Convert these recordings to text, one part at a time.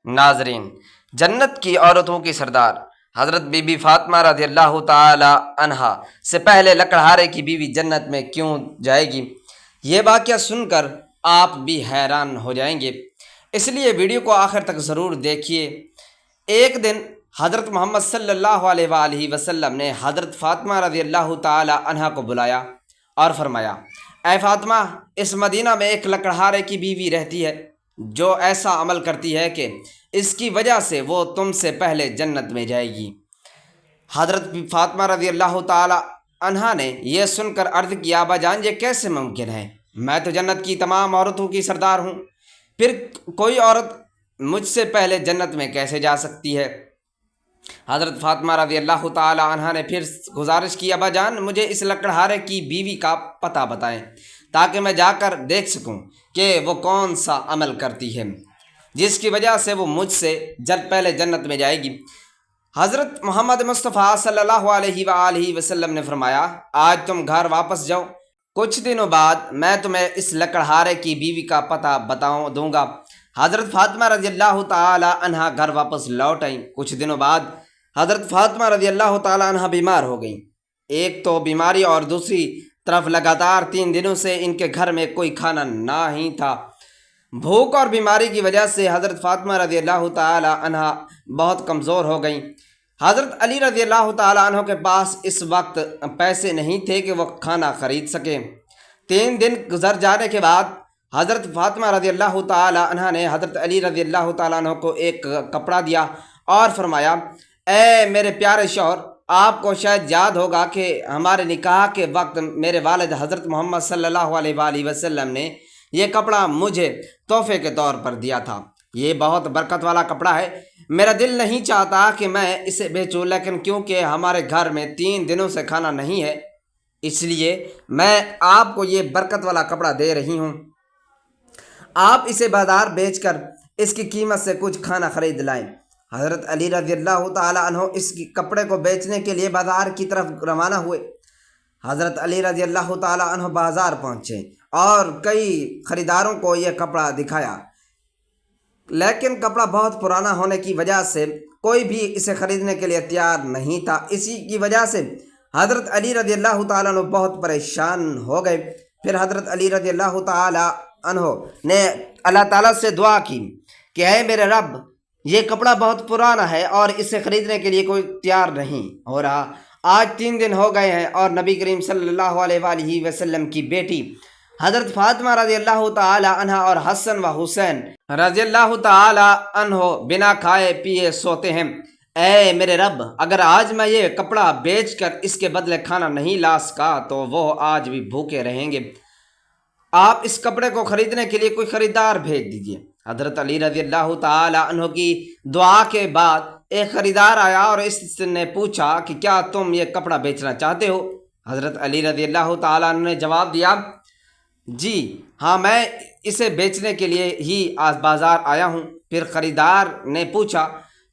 ناظرین، جنت کی عورتوں کی سردار حضرت بی بی فاطمہ رضی اللہ تعالی عنہا سے پہلے لکڑہارے کی بیوی جنت میں کیوں جائے گی؟ یہ واقعہ سن کر آپ بھی حیران ہو جائیں گے، اس لیے ویڈیو کو آخر تک ضرور دیکھیے۔ ایک دن حضرت محمد صلی اللہ علیہ وآلہ وسلم نے حضرت فاطمہ رضی اللہ تعالی عنہا کو بلایا اور فرمایا، اے فاطمہ، اس مدینہ میں ایک لکڑہارے کی بیوی رہتی ہے جو ایسا عمل کرتی ہے کہ اس کی وجہ سے وہ تم سے پہلے جنت میں جائے گی۔ حضرت فاطمہ رضی اللہ تعالی عنہا نے یہ سن کر عرض کیا، ابا جان، یہ کیسے ممکن ہے؟ میں تو جنت کی تمام عورتوں کی سردار ہوں، پھر کوئی عورت مجھ سے پہلے جنت میں کیسے جا سکتی ہے؟ حضرت فاطمہ رضی اللہ تعالی عنہا نے پھر گزارش کی، ابا جان، مجھے اس لکڑہارے کی بیوی کا پتہ بتائیں تاکہ میں جا کر دیکھ سکوں کہ وہ کون سا عمل کرتی ہے جس کی وجہ سے وہ مجھ سے پہلے جنت میں جائے گی۔ حضرت محمد مصطفیٰ صلی اللہ علیہ وآلہ وسلم نے فرمایا، آج تم گھر واپس جاؤ، کچھ دنوں بعد میں تمہیں اس لکڑہارے کی بیوی کا پتہ دوں گا۔ حضرت فاطمہ رضی اللہ تعالی عنہا گھر واپس لوٹ آئیں۔ کچھ دنوں بعد حضرت فاطمہ رضی اللہ تعالی عنہا بیمار ہو گئیں۔ ایک تو بیماری اور دوسری طرف لگاتار 3 دنوں سے ان کے گھر میں کوئی کھانا نہ ہی تھا۔ بھوک اور بیماری کی وجہ سے حضرت فاطمہ رضی اللہ تعالی عنہا بہت کمزور ہو گئیں۔ حضرت علی رضی اللہ تعالی عنہ کے پاس اس وقت پیسے نہیں تھے کہ وہ کھانا خرید سکیں۔ 3 دن گزر جانے کے بعد حضرت فاطمہ رضی اللہ تعالی عنہ نے حضرت علی رضی اللہ تعالی عنہ کو ایک کپڑا دیا اور فرمایا، اے میرے پیارے شوہر، آپ کو شاید یاد ہوگا کہ ہمارے نکاح کے وقت میرے والد حضرت محمد صلی اللہ علیہ وآلہ وسلم نے یہ کپڑا مجھے تحفے کے طور پر دیا تھا۔ یہ بہت برکت والا کپڑا ہے، میرا دل نہیں چاہتا کہ میں اسے بیچوں، لیکن کیونکہ ہمارے گھر میں 3 دنوں سے کھانا نہیں ہے، اس لیے میں آپ کو یہ برکت والا کپڑا دے رہی ہوں۔ آپ اسے بازار بیچ کر اس کی قیمت سے کچھ کھانا خرید لائیں۔ حضرت علی رضی اللہ تعالی عنہ اس کپڑے کو بیچنے کے لیے بازار کی طرف روانہ ہوئے۔ حضرت علی رضی اللہ تعالی عنہ بازار پہنچے اور کئی خریداروں کو یہ کپڑا دکھایا، لیکن کپڑا بہت پرانا ہونے کی وجہ سے کوئی بھی اسے خریدنے کے لیے تیار نہیں تھا۔ اسی کی وجہ سے حضرت علی رضی اللہ تعالیٰ عنہ بہت پریشان ہو گئے۔ پھر حضرت علی رضی اللہ تعالیٰ عنہ نے اللہ تعالیٰ سے دعا کی کہ اے میرے رب، یہ کپڑا بہت پرانا ہے اور اسے خریدنے کے لیے کوئی تیار نہیں ہو رہا۔ آج 3 دن ہو گئے ہیں اور نبی کریم صلی اللہ علیہ وآلہ وسلم کی بیٹی حضرت فاطمہ رضی اللہ تعالی عنہ اور حسن و حسین رضی اللہ تعالی عنہ بنا کھائے پیے سوتے ہیں۔ اے میرے رب، اگر آج میں یہ کپڑا بیچ کر اس کے بدلے کھانا نہیں لا سکا تو وہ آج بھی بھوکے رہیں گے۔ آپ اس کپڑے کو خریدنے کے لیے کوئی خریدار بھیج دیجیے۔ حضرت علی رضی اللہ تعالی عنہ کی دعا کے بعد ایک خریدار آیا اور اس نے پوچھا کہ کیا تم یہ کپڑا بیچنا چاہتے ہو؟ حضرت علی رضی اللہ تعالی عنہ نے جواب دیا، جی ہاں، میں اسے بیچنے کے لیے ہی آج بازار آیا ہوں۔ پھر خریدار نے پوچھا،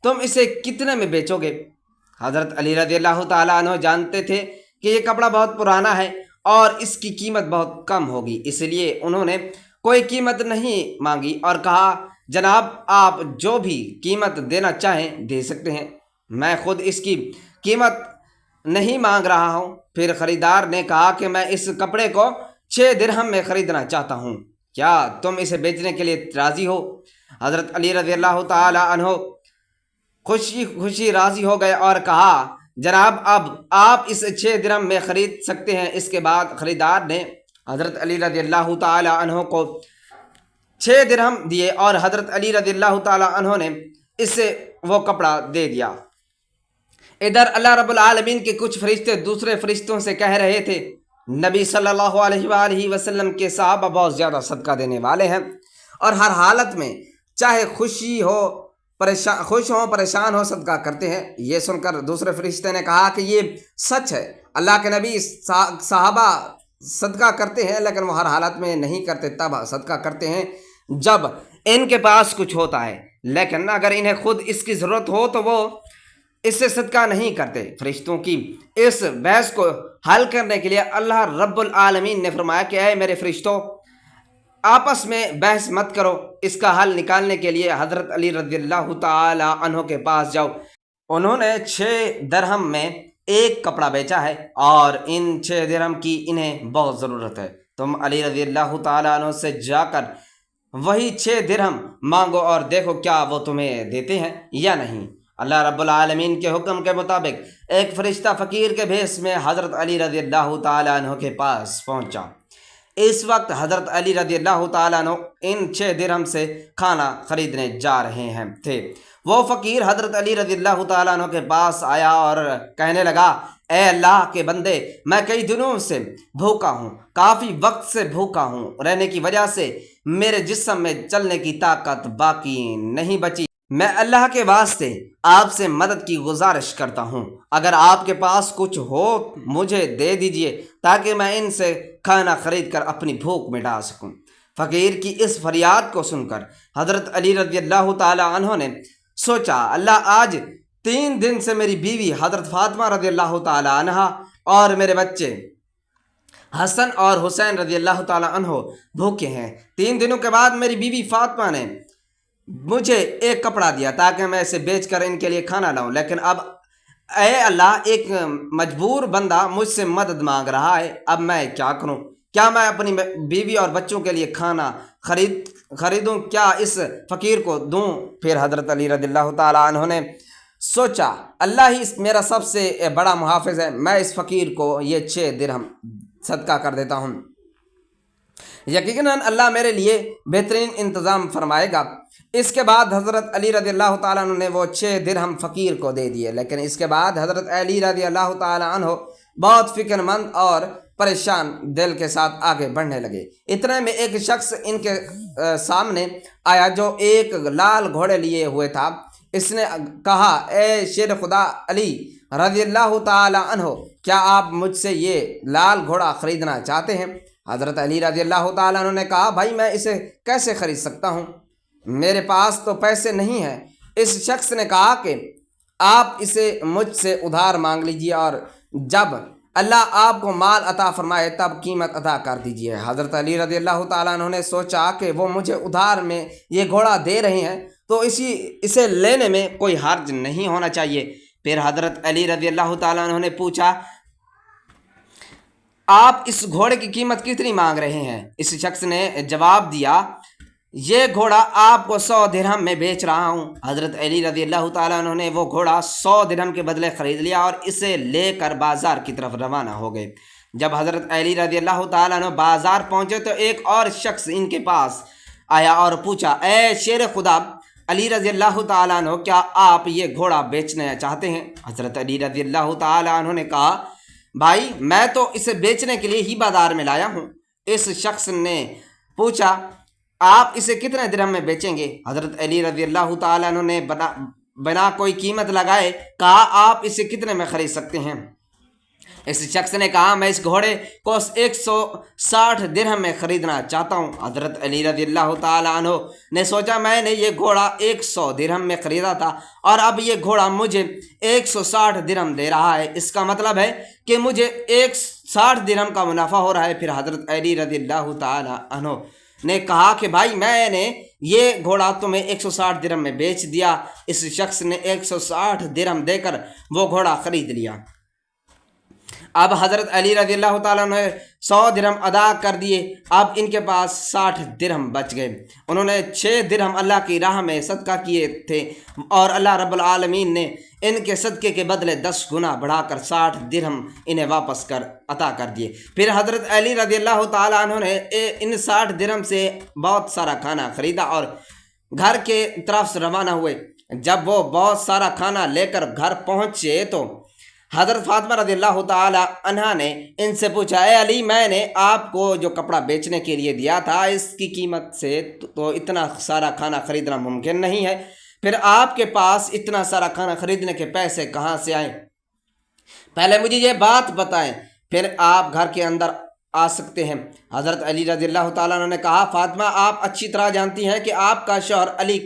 تم اسے کتنے میں بیچو گے؟ حضرت علی رضی اللہ تعالیٰ عنہ جانتے تھے کہ یہ کپڑا بہت پرانا ہے اور اس کی قیمت بہت کم ہوگی، اس لیے انہوں نے کوئی قیمت نہیں مانگی اور کہا، جناب آپ جو بھی قیمت دینا چاہیں دے سکتے ہیں، میں خود اس کی قیمت نہیں مانگ رہا ہوں۔ پھر خریدار نے کہا کہ میں اس کپڑے کو 6 درہم میں خریدنا چاہتا ہوں، کیا تم اسے بیچنے کے لیے راضی ہو؟ حضرت علی رضی اللہ تعالی عنہ خوشی راضی ہو گئے اور کہا، جناب اب آپ اسے 6 درہم میں خرید سکتے ہیں۔ اس کے بعد خریدار نے حضرت علی رضی اللہ تعالی عنہ کو 6 درہم دیے اور حضرت علی رضی اللہ تعالی عنہ نے اسے وہ کپڑا دے دیا۔ ادھر اللہ رب العالمین کے کچھ فرشتے دوسرے فرشتوں سے کہہ رہے تھے، نبی صلی اللہ علیہ وآلہ وسلم کے صحابہ بہت زیادہ صدقہ دینے والے ہیں اور ہر حالت میں چاہے خوش ہوں پریشان ہو صدقہ کرتے ہیں۔ یہ سن کر دوسرے فرشتے نے کہا کہ یہ سچ ہے، اللہ کے نبی صحابہ صدقہ کرتے ہیں لیکن وہ ہر حالت میں نہیں کرتے، تب صدقہ کرتے ہیں جب ان کے پاس کچھ ہوتا ہے، لیکن اگر انہیں خود اس کی ضرورت ہو تو وہ اس سے صدقہ نہیں کرتے۔ فرشتوں کی اس بحث کو حل کرنے کے لیے اللہ رب العالمین نے فرمایا کہ اے میرے فرشتوں، آپس میں بحث مت کرو، اس کا حل نکالنے کے لیے حضرت علی رضی اللہ تعالی عنہ کے پاس جاؤ۔ انہوں نے 6 درہم میں ایک کپڑا بیچا ہے اور ان 6 درہم کی انہیں بہت ضرورت ہے۔ تم علی رضی اللہ تعالیٰ عنہ سے جا کر وہی 6 درہم مانگو اور دیکھو کیا وہ تمہیں دیتے ہیں یا نہیں۔ اللہ رب العالمین کے حکم کے مطابق ایک فرشتہ فقیر کے بھیس میں حضرت علی رضی اللہ تعالیٰ عنہ کے پاس پہنچا۔ اس وقت حضرت علی رضی اللہ تعالیٰ عنہ ان 6 درہم سے کھانا خریدنے جا رہے تھے۔ وہ فقیر حضرت علی رضی اللہ تعالیٰ عنہ کے پاس آیا اور کہنے لگا، اے اللہ کے بندے، میں کئی دنوں سے بھوکا ہوں، کافی وقت سے بھوکا ہوں، رہنے کی وجہ سے میرے جسم میں چلنے کی طاقت باقی نہیں بچی۔ میں اللہ کے واسطے آپ سے مدد کی گزارش کرتا ہوں، اگر آپ کے پاس کچھ ہو مجھے دے دیجئے تاکہ میں ان سے کھانا خرید کر اپنی بھوک مٹا سکوں۔ فقیر کی اس فریاد کو سن کر حضرت علی رضی اللہ تعالی عنہ نے سوچا، اللہ آج 3 دن سے میری بیوی حضرت فاطمہ رضی اللہ تعالی عنہ اور میرے بچے حسن اور حسین رضی اللہ تعالی عنہ بھوکے ہیں۔ 3 دنوں کے بعد میری بیوی فاطمہ نے مجھے ایک کپڑا دیا تاکہ میں اسے بیچ کر ان کے لیے کھانا لاؤں، لیکن اب اے اللہ ایک مجبور بندہ مجھ سے مدد مانگ رہا ہے، اب میں کیا کروں؟ کیا میں اپنی بیوی اور بچوں کے لیے کھانا خریدوں؟ کیا اس فقیر کو دوں؟ پھر حضرت علی رضی اللہ تعالیٰ عنہ نے سوچا، اللہ ہی میرا سب سے بڑا محافظ ہے، میں اس فقیر کو یہ 6 درہم صدقہ کر دیتا ہوں، یقیناً اللہ میرے لیے بہترین انتظام فرمائے گا۔ اس کے بعد حضرت علی رضی اللہ تعالیٰ عنہ نے وہ 6 درہم فقیر کو دے دیے، لیکن اس کے بعد حضرت علی رضی اللہ تعالیٰ عنہ بہت فکر مند اور پریشان دل کے ساتھ آگے بڑھنے لگے۔ اتنے میں ایک شخص ان کے سامنے آیا جو ایک لال گھوڑے لیے ہوئے تھا۔ اس نے کہا، اے شیر خدا علی رضی اللہ تعالیٰ عنہ، کیا آپ مجھ سے یہ لال گھوڑا خریدنا چاہتے ہیں؟ حضرت علی رضی اللہ تعالیٰ عنہ نے کہا، بھائی میں اسے کیسے خرید سکتا ہوں، میرے پاس تو پیسے نہیں ہیں۔ اس شخص نے کہا کہ آپ اسے مجھ سے ادھار مانگ لیجیے اور جب اللہ آپ کو مال عطا فرمائے تب قیمت ادا کر دیجیے۔ حضرت علی رضی اللہ تعالیٰ عنہ نے سوچا کہ وہ مجھے ادھار میں یہ گھوڑا دے رہے ہیں تو اسے لینے میں کوئی حرج نہیں ہونا چاہیے۔ پھر حضرت علی رضی اللہ تعالیٰ عنہ نے پوچھا، آپ اس گھوڑے کی قیمت کتنی مانگ رہے ہیں؟ اس شخص نے جواب دیا، یہ گھوڑا آپ کو 100 درہم میں بیچ رہا ہوں۔ حضرت علی رضی اللہ تعالیٰ عنہ نے وہ گھوڑا 100 درہم کے بدلے خرید لیا اور اسے لے کر بازار کی طرف روانہ ہو گئے۔ جب حضرت علی رضی اللہ تعالیٰ عنہ بازار پہنچے تو ایک اور شخص ان کے پاس آیا اور پوچھا، اے شیر خدا علی رضی اللہ تعالیٰ عنہ، کیا آپ یہ گھوڑا بیچنا چاہتے ہیں؟ حضرت علی رضی اللہ تعالیٰ عنہ نے کہا، بھائی میں تو اسے بیچنے کے لیے ہی بازار میں لایا ہوں۔ اس شخص نے پوچھا، آپ اسے کتنے درہم میں بیچیں گے؟ حضرت علی رضی اللہ تعالیٰ عنہ نے بنا کوئی قیمت لگائے کہا، آپ اسے کتنے میں خرید سکتے ہیں؟ اس شخص نے کہا، میں اس گھوڑے کو 160 درہم میں خریدنا چاہتا ہوں۔ حضرت علی رضی اللہ تعالیٰ عنہ نے سوچا، میں نے یہ گھوڑا 100 درہم میں خریدا تھا اور اب یہ گھوڑا مجھے 160 درہم دے رہا ہے، اس کا مطلب ہے کہ مجھے 160 درہم کا منافع ہو رہا ہے۔ پھر حضرت علی رضی اللہ تعالیٰ عنہ نے کہا کہ بھائی میں نے یہ گھوڑا تمہیں 160 درہم میں بیچ دیا۔ اس شخص نے 160 درہم دے کر وہ گھوڑا خرید لیا۔ اب حضرت علی رضی اللہ تعالیٰ نے 100 درہم ادا کر دیے، اب ان کے پاس 60 درہم بچ گئے۔ انہوں نے 6 درہم اللہ کی راہ میں صدقہ کیے تھے اور اللہ رب العالمین نے ان کے صدقے کے بدلے 10 گنا بڑھا کر 60 درہم انہیں واپس عطا کر دیے۔ پھر حضرت علی رضی اللہ تعالیٰ عنہ نے ان 60 درہم سے بہت سارا کھانا خریدا اور گھر کے طرف سے روانہ ہوئے۔ جب وہ بہت سارا کھانا لے کر گھر پہنچے تو حضرت فاطمہ رضی اللہ تعالی عنہا نے ان سے پوچھا، اے علی میں نے آپ کو جو کپڑا بیچنے کے لیے دیا تھا اس کی قیمت سے تو اتنا سارا کھانا خریدنا ممکن نہیں ہے، پھر آپ کے پاس اتنا سارا کھانا خریدنے کے پیسے کہاں سے آئیں؟ پہلے مجھے یہ بات بتائیں، پھر آپ گھر کے اندر آ سکتے ہیں۔ حضرت علی رضی اللہ تعالیٰ عنہ نے کہا، فاطمہ آپ اچھی طرح جانتی ہیں کہ آپ کا شوہر علی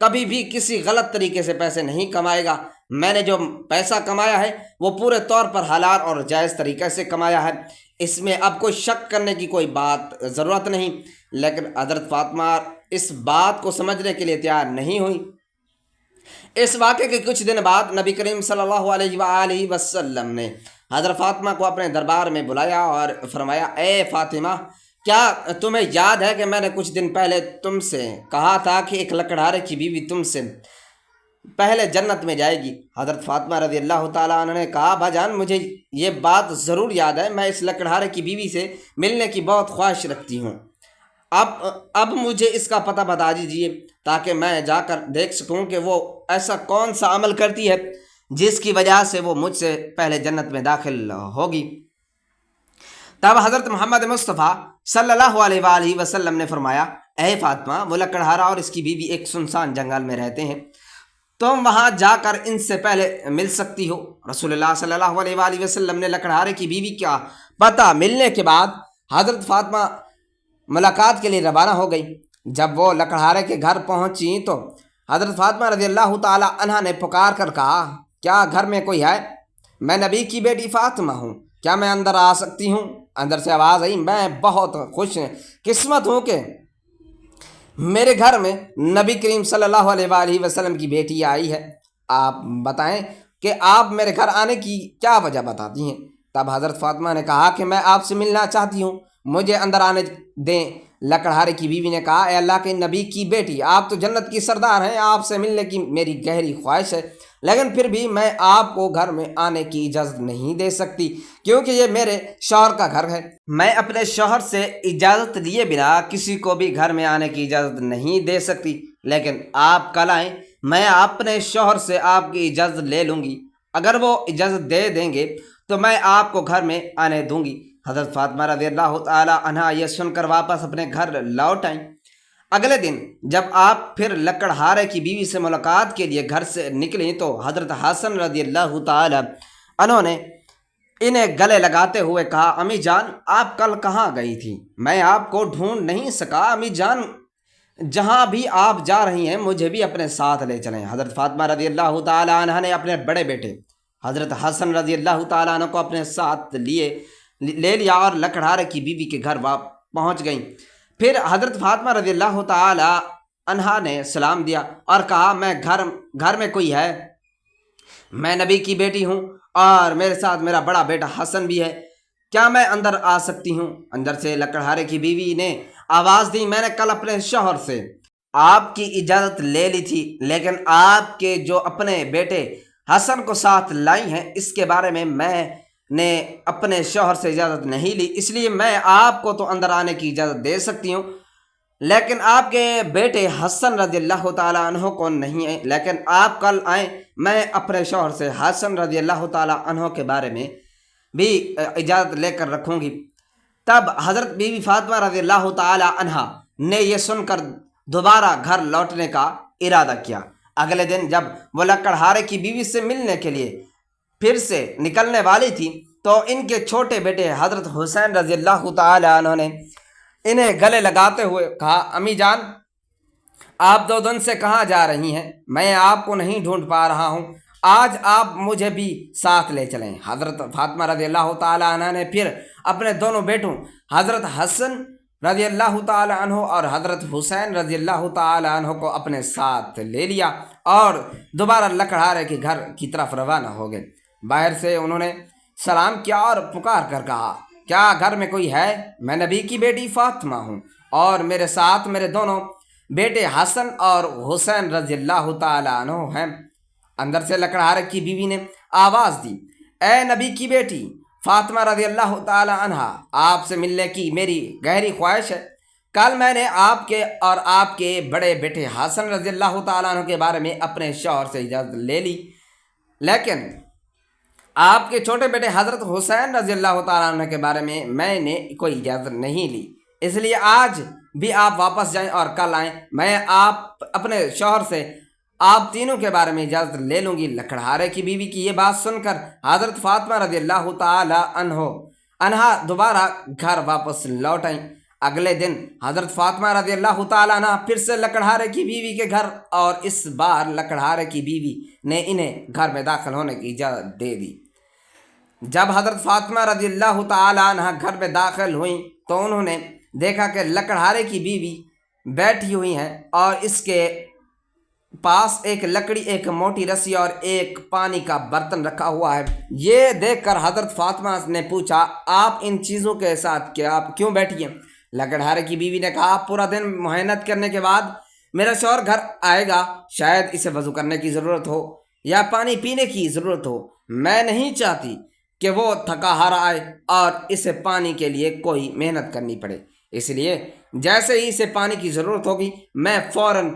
کبھی بھی کسی غلط طریقے سے پیسے نہیں کمائے گا۔ میں نے جو پیسہ کمایا ہے وہ پورے طور پر حلال اور جائز طریقے سے کمایا ہے۔ اس میں اب کوئی شک کرنے کی کوئی بات ضرورت نہیں، لیکن حضرت فاطمہ اس بات کو سمجھنے کے لیے تیار نہیں ہوئی۔ اس واقعے کے کچھ دن بعد نبی کریم صلی اللہ علیہ وآلہ وسلم نے حضرت فاطمہ کو اپنے دربار میں بلایا اور فرمایا، اے فاطمہ، کیا تمہیں یاد ہے کہ میں نے کچھ دن پہلے تم سے کہا تھا کہ ایک لکڑہارے کی بیوی تم سے پہلے جنت میں جائے گی؟ حضرت فاطمہ رضی اللہ تعالیٰ عنہ نے کہا، بھائی جان، مجھے یہ بات ضرور یاد ہے، میں اس لکڑہارے کی بیوی سے ملنے کی بہت خواہش رکھتی ہوں۔ اب مجھے اس کا پتہ بتا دیجیے تاکہ میں جا کر دیکھ سکوں کہ وہ ایسا کون سا عمل کرتی ہے جس کی وجہ سے وہ مجھ سے پہلے جنت میں داخل ہوگی۔ تب حضرت محمد مصطفیٰ صلی اللہ علیہ وآلہ وسلم نے فرمایا، اے فاطمہ، وہ لکڑہارا اور اس کی بیوی ایک سنسان جنگل میں رہتے ہیں، تم وہاں جا کر ان سے پہلے مل سکتی ہو۔ رسول اللہ صلی اللہ علیہ وآلہ وسلم نے لکڑہارے کی بیوی کا پتہ ملنے کے بعد حضرت فاطمہ ملاقات کے لیے روانہ ہو گئی۔ جب وہ لکڑہارے کے گھر پہنچی تو حضرت فاطمہ رضی اللہ تعالی عنہا نے پکار کر کہا، کیا گھر میں کوئی ہے؟ میں نبی کی بیٹی فاطمہ ہوں، کیا میں اندر آ سکتی ہوں؟ اندر سے آواز آئی، میں بہت خوش قسمت ہوں کہ میرے گھر میں نبی کریم صلی اللہ علیہ وآلہ وسلم کی بیٹی آئی ہے، آپ بتائیں کہ آپ میرے گھر آنے کی کیا وجہ بتاتی ہیں؟ تب حضرت فاطمہ نے کہا کہ میں آپ سے ملنا چاہتی ہوں، مجھے اندر آنے دیں۔ لکڑہارے کی بیوی نے کہا، اے اللہ کے نبی کی بیٹی، آپ تو جنت کی سردار ہیں، آپ سے ملنے کی میری گہری خواہش ہے، لیکن پھر بھی میں آپ کو گھر میں آنے کی اجازت نہیں دے سکتی، کیونکہ یہ میرے شوہر کا گھر ہے۔ میں اپنے شوہر سے اجازت لیے بنا کسی کو بھی گھر میں آنے کی اجازت نہیں دے سکتی، لیکن آپ کل آئیں، میں اپنے شوہر سے آپ کی اجازت لے لوں گی، اگر وہ اجازت دے دیں گے تو میں آپ کو گھر میں آنے دوں گی۔ حضرت فاطمہ رضی اللہ تعالی عنہا یہ سن کر واپس اپنے گھر لوٹ آئیں۔ اگلے دن جب آپ پھر لکڑہارے کی بیوی سے ملاقات کے لیے گھر سے نکلیں تو حضرت حسن رضی اللہ تعالی عنہ نے انہیں گلے لگاتے ہوئے کہا، امی جان، آپ کل کہاں گئی تھی؟ میں آپ کو ڈھونڈ نہیں سکا۔ امی جان، جہاں بھی آپ جا رہی ہیں مجھے بھی اپنے ساتھ لے چلیں۔ حضرت فاطمہ رضی اللہ تعالی عنہ نے اپنے بڑے بیٹے حضرت حسن رضی اللہ تعالی عنہ کو اپنے ساتھ لے لیا اور لکڑہارے کی بیوی کے گھر پہنچ گئیں۔ پھر حضرت فاطمہ رضی اللہ تعالی عنہا نے سلام دیا اور کہا، میں گھر میں کوئی ہے؟ میں نبی کی بیٹی ہوں اور میرے ساتھ میرا بڑا بیٹا حسن بھی ہے، کیا میں اندر آ سکتی ہوں؟ اندر سے لکڑہارے کی بیوی نے آواز دی، میں نے کل اپنے شوہر سے آپ کی اجازت لے لی تھی، لیکن آپ کے جو اپنے بیٹے حسن کو ساتھ لائی ہیں اس کے بارے میں نے اپنے شوہر سے اجازت نہیں لی، اس لیے میں آپ کو تو اندر آنے کی اجازت دے سکتی ہوں، لیکن آپ کے بیٹے حسن رضی اللہ تعالیٰ عنہ کو نہیں ہے، لیکن آپ کل آئیں، میں اپنے شوہر سے حسن رضی اللہ تعالیٰ عنہ کے بارے میں بھی اجازت لے کر رکھوں گی۔ تب حضرت بی بی فاطمہ رضی اللہ تعالیٰ عنہ نے یہ سن کر دوبارہ گھر لوٹنے کا ارادہ کیا۔ اگلے دن جب وہ لکڑہارے کی بیوی سے ملنے کے لیے پھر سے نکلنے والی تھی تو ان کے چھوٹے بیٹے حضرت حسین رضی اللہ تعالی عنہ نے انہیں گلے لگاتے ہوئے کہا، امی جان، آپ 2 دن سے کہاں جا رہی ہیں؟ میں آپ کو نہیں ڈھونڈ پا رہا ہوں، آج آپ مجھے بھی ساتھ لے چلیں۔ حضرت فاطمہ رضی اللہ تعالی عنہ نے پھر اپنے دونوں بیٹوں حضرت حسن رضی اللہ تعالی عنہ اور حضرت حسین رضی اللہ تعالی عنہ کو اپنے ساتھ لے لیا اور دوبارہ لکڑہارے کے گھر کی طرف روانہ ہو گئے۔ باہر سے انہوں نے سلام کیا اور پکار کر کہا، کیا گھر میں کوئی ہے؟ میں نبی کی بیٹی فاطمہ ہوں اور میرے ساتھ میرے دونوں بیٹے حسن اور حسین رضی اللہ تعالی عنہ ہیں۔ اندر سے لکڑہارے کی بیوی نے آواز دی، اے نبی کی بیٹی فاطمہ رضی اللہ تعالی عنہ، آپ سے ملنے کی میری گہری خواہش ہے۔ کل میں نے آپ کے اور آپ کے بڑے بیٹے حسن رضی اللہ تعالیٰ عنہ کے بارے میں اپنے شوہر سے اجازت لے لی، لیکن آپ کے چھوٹے بیٹے حضرت حسین رضی اللہ تعالیٰ عنہ کے بارے میں نے کوئی اجازت نہیں لی، اس لیے آج بھی آپ واپس جائیں اور کل آئیں، میں اپنے شوہر سے آپ تینوں کے بارے میں اجازت لے لوں گی۔ لکڑہارے کی بیوی کی یہ بات سن کر حضرت فاطمہ رضی اللہ تعالی عنہا دوبارہ گھر واپس لوٹ آئیں۔ اگلے دن حضرت فاطمہ رضی اللہ تعالی عنہ پھر سے لکڑہارے کی بیوی کے گھر، اور اس بار لکڑہارے کی بیوی نے انہیں گھر میں داخل ہونے کی اجازت دے دی۔ جب حضرت فاطمہ رضی اللہ تعالی عنہ گھر میں داخل ہوئیں تو انہوں نے دیکھا کہ لکڑہارے کی بیوی بیٹھی ہوئی ہیں اور اس کے پاس ایک لکڑی، ایک موٹی رسی اور ایک پانی کا برتن رکھا ہوا ہے۔ یہ دیکھ کر حضرت فاطمہ نے پوچھا، آپ ان چیزوں کے ساتھ کیوں بیٹھی ہیں؟ لکڑہارے کی بیوی نے کہا، پورا دن محنت کرنے کے بعد میرا شوہر گھر آئے گا، شاید اسے وضو کرنے کی ضرورت ہو یا پانی پینے کی ضرورت ہو، میں نہیں چاہتی کہ وہ تھکا ہارا آئے اور اسے پانی کے لیے کوئی محنت کرنی پڑے، اس لیے جیسے ہی اسے پانی کی ضرورت ہوگی میں فوراً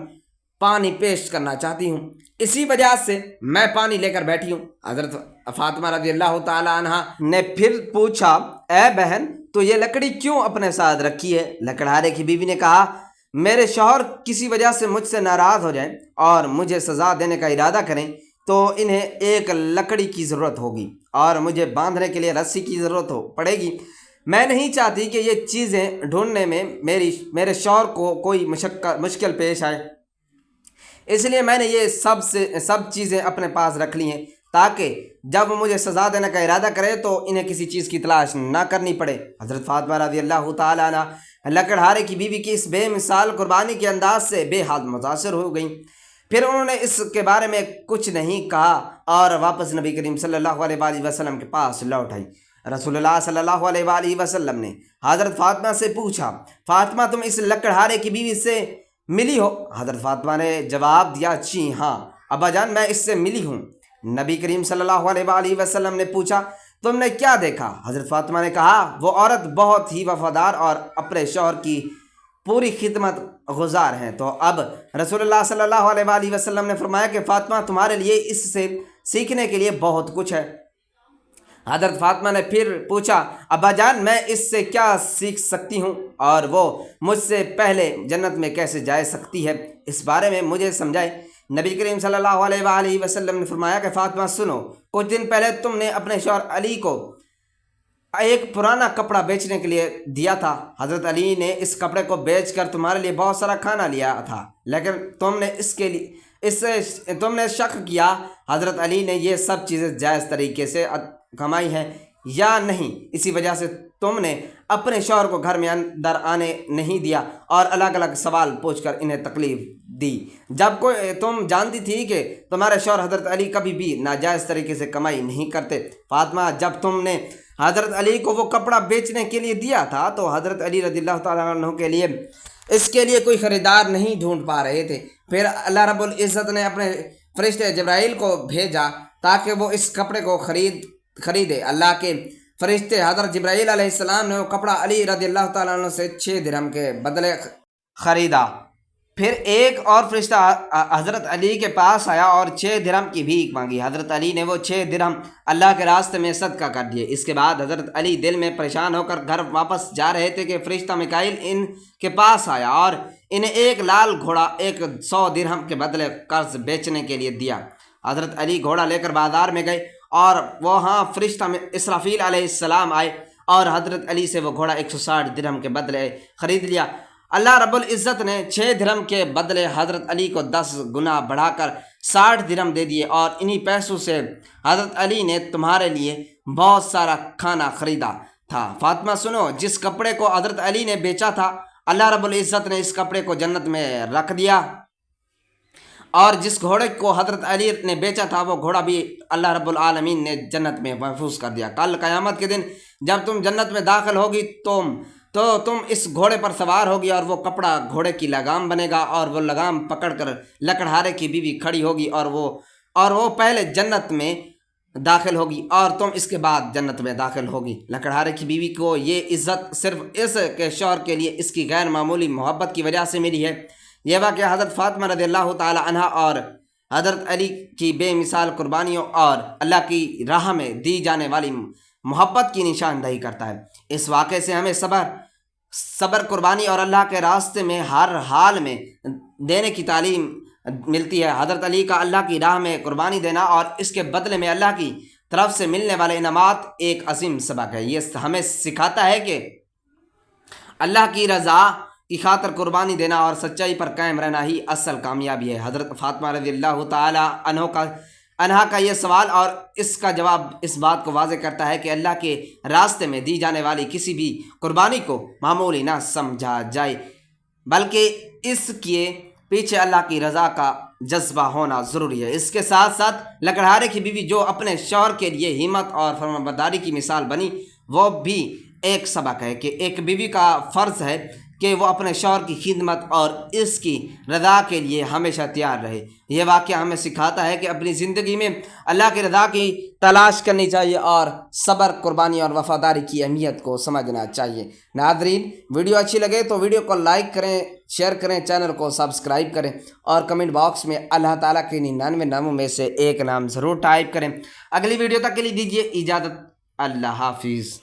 پانی پیش کرنا چاہتی ہوں، اسی وجہ سے میں پانی لے کر بیٹھی ہوں۔ حضرت فاطمہ رضی اللہ تعالی عنہ نے پھر پوچھا، اے بہن تو یہ لکڑی کیوں اپنے ساتھ رکھی ہے؟ لکڑہارے کی بیوی نے کہا، میرے شوہر کسی وجہ سے مجھ سے ناراض ہو جائیں اور مجھے سزا دینے کا ارادہ کریں تو انہیں ایک لکڑی کی ضرورت ہوگی اور مجھے باندھنے کے لیے رسی کی ضرورت پڑے گی۔ میں نہیں چاہتی کہ یہ چیزیں ڈھونڈنے میں میرے شوہر کو کوئی مشکل پیش آئے، اس لیے میں نے یہ سب چیزیں اپنے پاس رکھ لی ہیں تاکہ جب وہ مجھے سزا دینے کا ارادہ کرے تو انہیں کسی چیز کی تلاش نہ کرنی پڑے۔ حضرت فاطمہ رضی اللہ تعالیٰ عنہ لکڑہارے کی بیوی کی اس بے مثال قربانی کے انداز سے بے حد متاثر ہو گئیں۔ پھر انہوں نے اس کے بارے میں کچھ نہیں کہا اور واپس نبی کریم صلی اللہ علیہ وآلہ وسلم کے پاس لوٹ آئی۔ رسول اللہ صلی اللہ علیہ وآلہ وسلم نے حضرت فاطمہ سے پوچھا، فاطمہ تم اس لکڑہارے کی بیوی سے ملی ہو؟ حضرت فاطمہ نے جواب دیا، جی ہاں ابا جان، میں اس سے ملی ہوں۔ نبی کریم صلی اللہ علیہ وآلہ وسلم نے پوچھا، تم نے کیا دیکھا؟ حضرت فاطمہ نے کہا، وہ عورت بہت ہی وفادار اور اپنے شوہر کی پوری خدمت گزار ہیں۔ تو اب رسول اللہ صلی اللہ علیہ وآلہ وسلم نے فرمایا کہ فاطمہ تمہارے لیے اس سے سیکھنے کے لیے بہت کچھ ہے۔ حضرت فاطمہ نے پھر پوچھا، ابا جان میں اس سے کیا سیکھ سکتی ہوں اور وہ مجھ سے پہلے جنت میں کیسے جا سکتی ہے، اس بارے میں مجھے سمجھائے۔ نبی کریم صلی اللہ علیہ وآلہ وسلم نے فرمایا کہ فاطمہ سنو، کچھ دن پہلے تم نے اپنے شوہر علی کو ایک پرانا کپڑا بیچنے کے لیے دیا تھا۔ حضرت علی نے اس کپڑے کو بیچ کر تمہارے لیے بہت سارا کھانا لیا تھا، لیکن تم نے شک کیا حضرت علی نے یہ سب چیزیں جائز طریقے سے کمائی ہیں یا نہیں، اسی وجہ سے تم نے اپنے شوہر کو گھر میں اندر آنے نہیں دیا اور الگ الگ سوال پوچھ کر انہیں تکلیف دی، جب کوئی تم جانتی تھی کہ تمہارے شوہر حضرت علی کبھی بھی ناجائز طریقے سے کمائی نہیں کرتے۔ فاطمہ جب تم نے حضرت علی کو وہ کپڑا بیچنے کے لیے دیا تھا تو حضرت علی رضی اللہ تعالیٰ عنہ کے لیے اس کے لیے کوئی خریدار نہیں ڈھونڈ پا رہے تھے۔ پھر اللہ رب العزت نے اپنے فرشتے جبرائیل کو بھیجا تاکہ وہ اس کپڑے کو خریدے۔ اللہ کے فرشتے حضرت جبرائیل علیہ السلام نے وہ کپڑا علی رضی اللہ تعالیٰ عنہ سے 6 درہم کے بدلے خریدا۔ پھر ایک اور فرشتہ حضرت علی کے پاس آیا اور 6 درہم کی بھیک مانگی۔ حضرت علی نے وہ 6 درہم اللہ کے راستے میں صدقہ کر دیے۔ اس کے بعد حضرت علی دل میں پریشان ہو کر گھر واپس جا رہے تھے کہ فرشتہ میکائیل ان کے پاس آیا اور انہیں ایک لال گھوڑا 100 درہم کے بدلے قرض بیچنے کے لیے دیا۔ حضرت علی گھوڑا لے کر بازار میں گئے اور وہاں فرشتہ اسرافیل علیہ السلام آئے اور حضرت علی سے وہ گھوڑا 160 درہم کے بدلے خرید لیا۔ اللہ رب العزت نے 6 درہم کے بدلے حضرت علی کو 10 گنا بڑھا کر 60 درہم دے دیے اور انہی پیسوں سے حضرت علی نے تمہارے لیے بہت سارا کھانا خریدا تھا۔ فاطمہ سنو، جس کپڑے کو حضرت علی نے بیچا تھا اللہ رب العزت نے اس کپڑے کو جنت میں رکھ دیا، اور جس گھوڑے کو حضرت علی نے بیچا تھا وہ گھوڑا بھی اللہ رب العالمین نے جنت میں محفوظ کر دیا۔ کل قیامت کے دن جب تم جنت میں داخل ہوگی تو تم اس گھوڑے پر سوار ہوگی اور وہ کپڑا گھوڑے کی لگام بنے گا اور وہ لگام پکڑ کر لکڑہارے کی بیوی کھڑی ہوگی اور وہ پہلے جنت میں داخل ہوگی اور تم اس کے بعد جنت میں داخل ہوگی۔ لکڑہارے کی بیوی کو یہ عزت صرف اس کے شوہر کے لیے اس کی غیر معمولی محبت کی وجہ سے ملی ہے۔ یہ واقعہ حضرت فاطمہ رضی اللہ تعالی عنہ اور حضرت علی کی بے مثال قربانیوں اور اللہ کی راہ میں دی جانے والی محبت کی نشاندہی کرتا ہے۔ اس واقعے سے ہمیں صبر، قربانی اور اللہ کے راستے میں ہر حال میں دینے کی تعلیم ملتی ہے۔ حضرت علی کا اللہ کی راہ میں قربانی دینا اور اس کے بدلے میں اللہ کی طرف سے ملنے والے انعامات ایک عظیم سبق ہے۔ یہ ہمیں سکھاتا ہے کہ اللہ کی رضا کی خاطر قربانی دینا اور سچائی پر قائم رہنا ہی اصل کامیابی ہے۔ حضرت فاطمہ رضی اللہ تعالی عنہ کا عنہا کا یہ سوال اور اس کا جواب اس بات کو واضح کرتا ہے کہ اللہ کے راستے میں دی جانے والی کسی بھی قربانی کو معمولی نہ سمجھا جائے، بلکہ اس کے پیچھے اللہ کی رضا کا جذبہ ہونا ضروری ہے۔ اس کے ساتھ ساتھ لکڑہارے کی بیوی جو اپنے شوہر کے لیے ہمت اور فرمانبرداری کی مثال بنی، وہ بھی ایک سبق ہے کہ ایک بیوی کا فرض ہے کہ وہ اپنے شوہر کی خدمت اور اس کی رضا کے لیے ہمیشہ تیار رہے۔ یہ واقعہ ہمیں سکھاتا ہے کہ اپنی زندگی میں اللہ کی رضا کی تلاش کرنی چاہیے اور صبر، قربانی اور وفاداری کی اہمیت کو سمجھنا چاہیے۔ ناظرین، ویڈیو اچھی لگے تو ویڈیو کو لائک کریں، شیئر کریں، چینل کو سبسکرائب کریں اور کمنٹ باکس میں اللہ تعالیٰ کے 99 ناموں میں سے ایک نام ضرور ٹائپ کریں۔ اگلی ویڈیو تک کے لیے دیجیے اجازت۔ اللہ حافظ۔